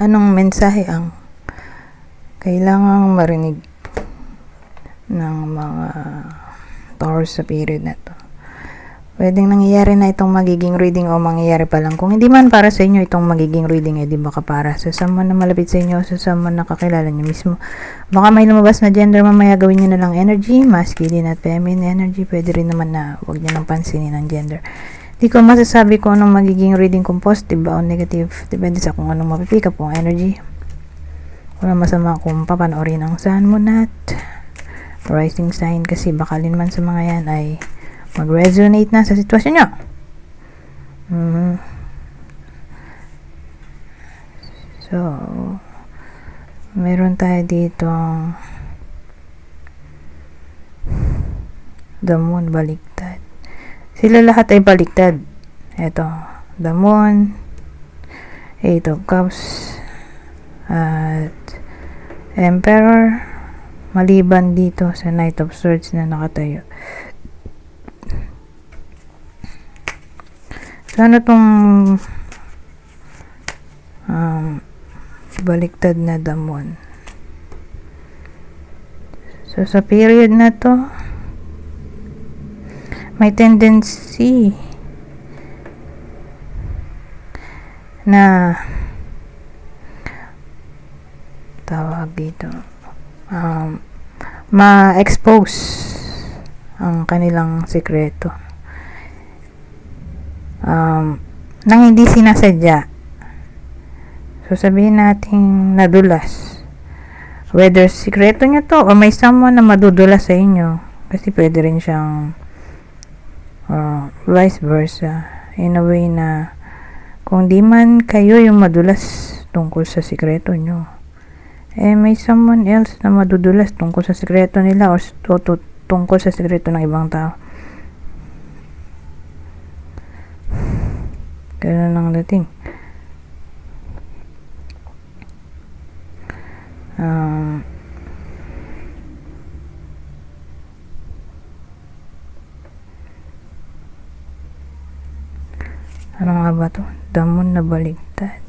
anong mensahe ang kailangang marinig ng mga Taurus sa period na to. Pwedeng nangyayari na itong magiging reading o mangyayari pa lang. Kung hindi man para sa inyo itong magiging reading, di baka para sa someone na malapit sa inyo, sa someone na kakilala nyo mismo. Baka may lumabas na gender, mamaya gawin nyo na lang energy, masculine at feminine energy. Pwede rin naman na huwag nyo nang pansinin ang gender. Di ko masasabi kung anong magiging reading, kung positive ba o negative. Depende sa kung anong mapipika po ang energy. Wala masama kung papanoorin ang Sun, Moon at rising sign, kasi baka man sa mga yan ay mag-resonate na sa sitwasyon nyo. So, meron tayo dito the moon baliktad. Sila lahat ay baliktad. Ito, the moon, 8 of cups, at emperor, maliban dito sa Knight of Swords na nakatayo. So, ano tong baliktad na damon? So, sa period na to, may tendency na tawag dito, ma-expose ang kanilang sekreto nang hindi sinasadya. So, sabihin natin nadulas, whether sekreto nyo to o may someone na madudulas sa inyo, kasi pwede rin siyang vice versa, in a way na kung di man kayo yung madulas tungkol sa sekreto nyo, may someone else na madudulas tungkol sa sekreto nila o tungkol sa sekreto ng ibang tao. Ganun ang dating. Ano nga ba to? Damon na baligtad.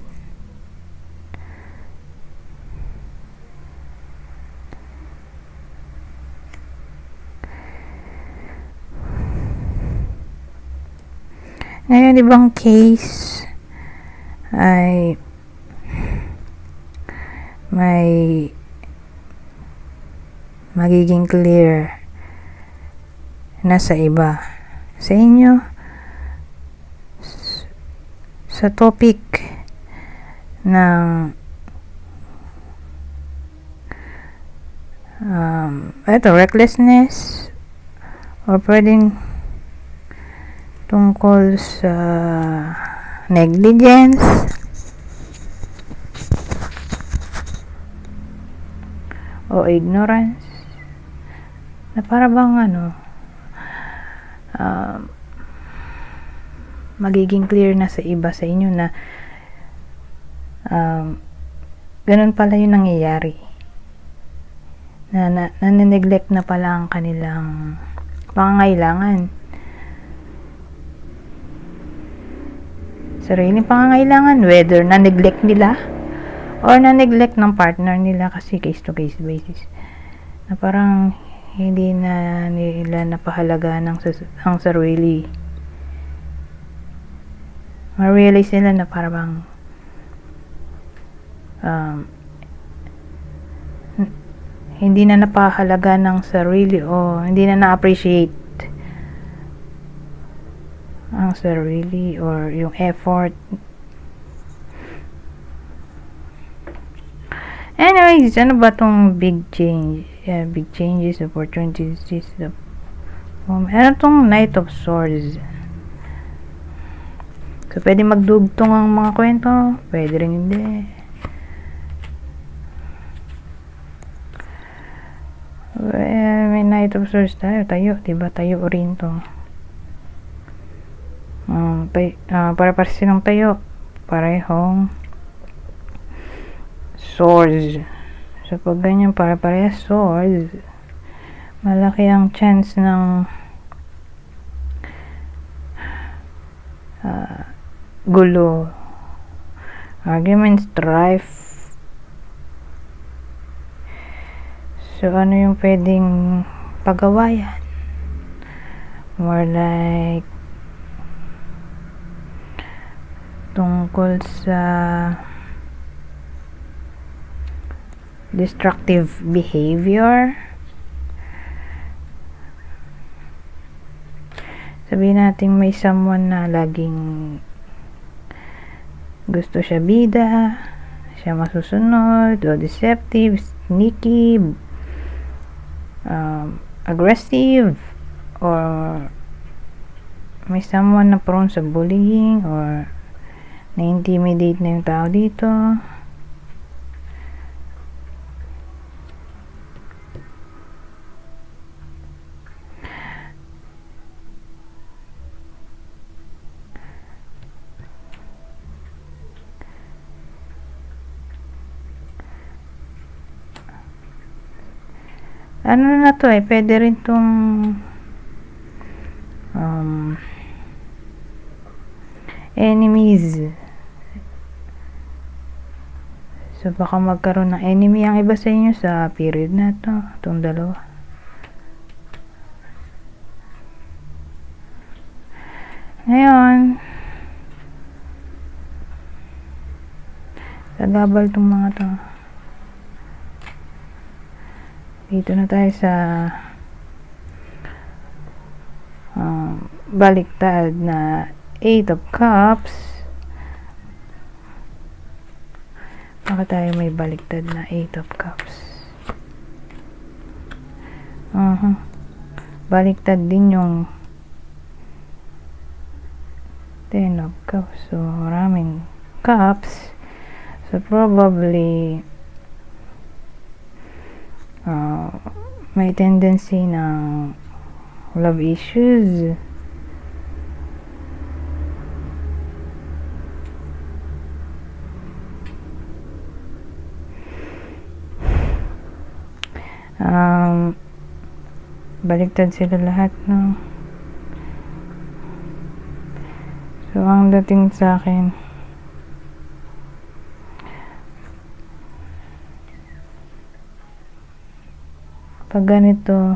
Ngayon, ibang case ay may magiging clear na sa iba. Sa inyo, sa topic ng recklessness, or pwedeng tungkol sa negligence, o ignorance, na para bang magiging clear na sa iba sa inyo na ganun pala yung nangyayari, na neglect na pala ang kanilang pangangailangan, sariling pangangailangan, whether na-neglect nila or na-neglect ng partner nila, kasi case-to-case basis, na parang hindi na nila napahalaga ang sarili. Ma-realize nila na parang hindi na napahalaga ng sarili, o hindi na na-appreciate ang sarili or yung effort. Anyways, ano ba tong big change? Big changes, opportunities, ano tong Knight of Swords? So, pwede magdugtong ang mga kwento, pwede rin hindi. May Knight of Swords tayo, diba? Tayo rin to. Para silang tayo, parehong swords. So, pag ganyan, para swords, malaki ang chance ng gulo, argument, strife, So, ano yung pwedeng pagawayan? More like tungkol sa destructive behavior. Sabihin natin may someone na laging gusto siya bida, siya masusunod, o deceptive, sneaky, aggressive, or may someone na prone sa bullying or na-intimidate na yung tao dito. Ano na to pwede rin tong enemies. So baka magkaroon ng enemy ang iba sa inyo sa period na to, itong dalawa. Ngayon, sagabal itong mga to. Dito na tayo sa baliktad na 8 of Cups. Baka tayo may baliktad na 8 of Cups. Baliktad din yung 10 of Cups. So, maraming cups. So, probably may tendency ng love issues. Baliktad sila lahat, no? So, ang dating sa akin, pag ganito,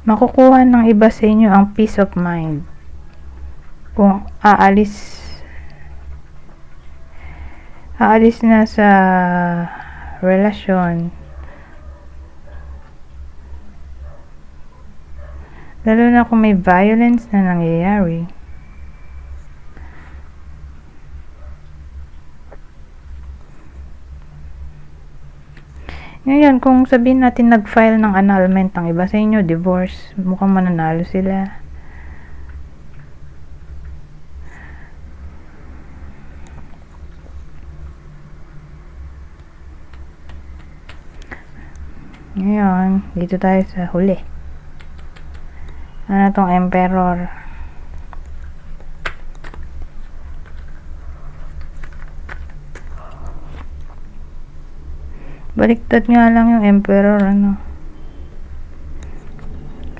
makukuha ng iba sa inyo ang peace of mind kung aalis na sa relasyon, lalo na kung may violence na nangyayari. Ngayon, kung sabihin natin nag-file ng annulment ang iba sa inyo, divorce, mukhang mananalo sila. Ngayon, dito tayo sa huli. Ano tong Emperor? Baliktad nga lang yung Emperor, ano.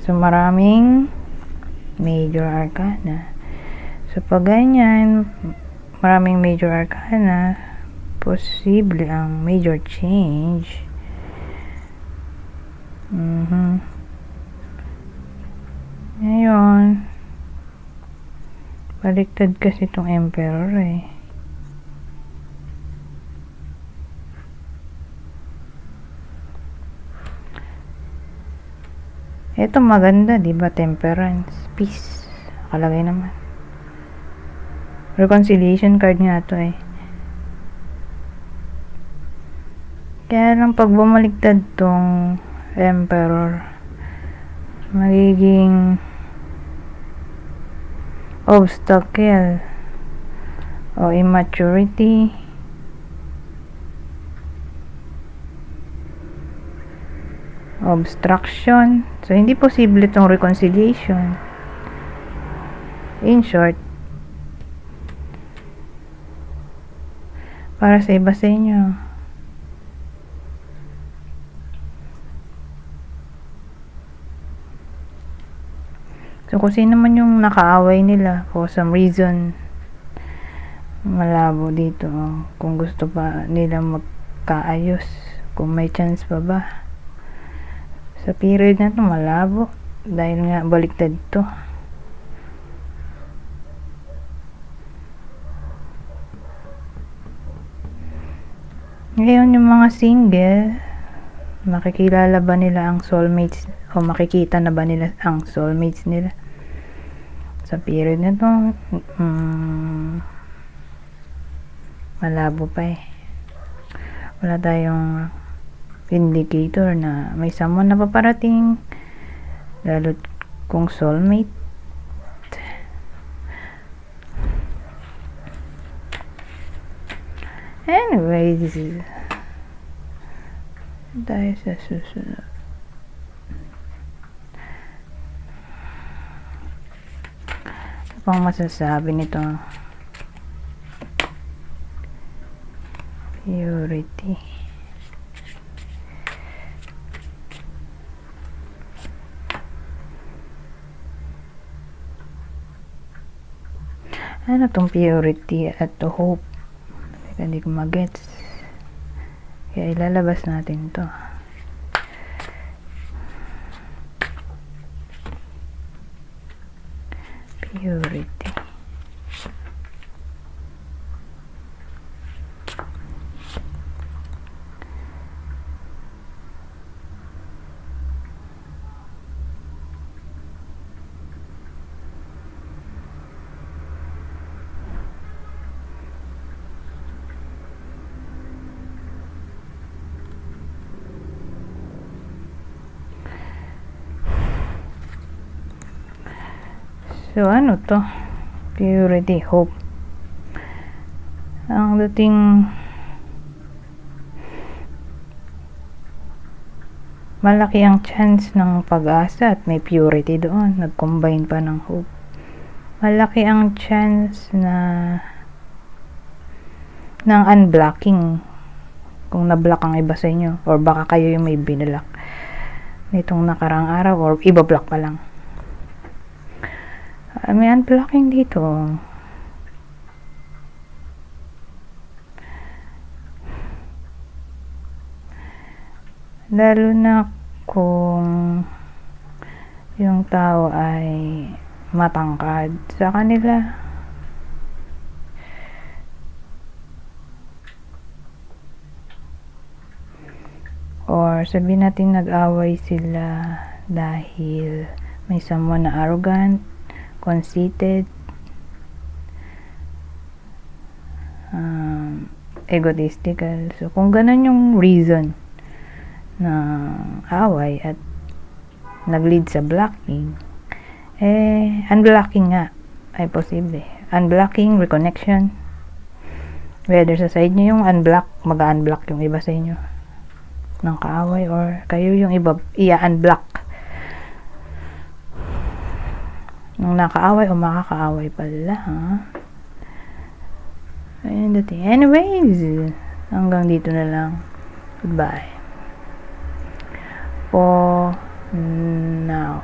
So, maraming major arcana. So, pag ganyan, maraming major arcana, posible ang major change. Ngayon, baliktad kasi itong Emperor Ito maganda, di ba? Temperance, peace. Nakalagay naman. Reconciliation card nga to Kaya lang pag bumaliktad tong Emperor, magiging obstacle o immaturity, obstruction. So, hindi posible itong reconciliation. In short, para sa iba sa inyo, so, kung sino man yung nakaaway nila for some reason, malabo dito. Kung gusto pa nila magkaayos, kung may chance pa ba. Sa period na to malabo dahil nga baliktad to. Ngayon yung mga single, makikilala ba nila ang soulmates o makikita na ba nila ang soulmates nila sa period na to? Malabo pa eh. Wala tayong indicator na may someone na paparating, lalo kung soulmate. Anyways, tayo sa susunod. Ano pang masasabi nito? Purity. Ano tong purity at to hope? Hindi ko magets. Kaya ilalabas natin to. Purity. So, ano to? Purity, hope. Ang dating malaki ang chance ng pag-asa at may purity doon. Nag-combine pa ng hope. Malaki ang chance na ng unblocking kung na-block ang iba sa inyo or baka kayo yung may binlock nitong nakarang araw or iba-block pa lang. May unblocking dito. Lalo na kung yung tao ay matangkad sa kanila. Or sabihin natin nag-away sila dahil may someone na arrogant, conceited, egotistical. So, kung ganun yung reason ng away at nag-lead sa blocking, unblocking nga ay posible. Unblocking, reconnection. Whether sa side nyo yung unblock, mag-unblock yung iba sa inyo ng kaaway or kayo yung iba i-unblock nung nakaaway o makakaaway pala, ha? Ayun dati. Anyways, hanggang dito na lang. Goodbye. For now.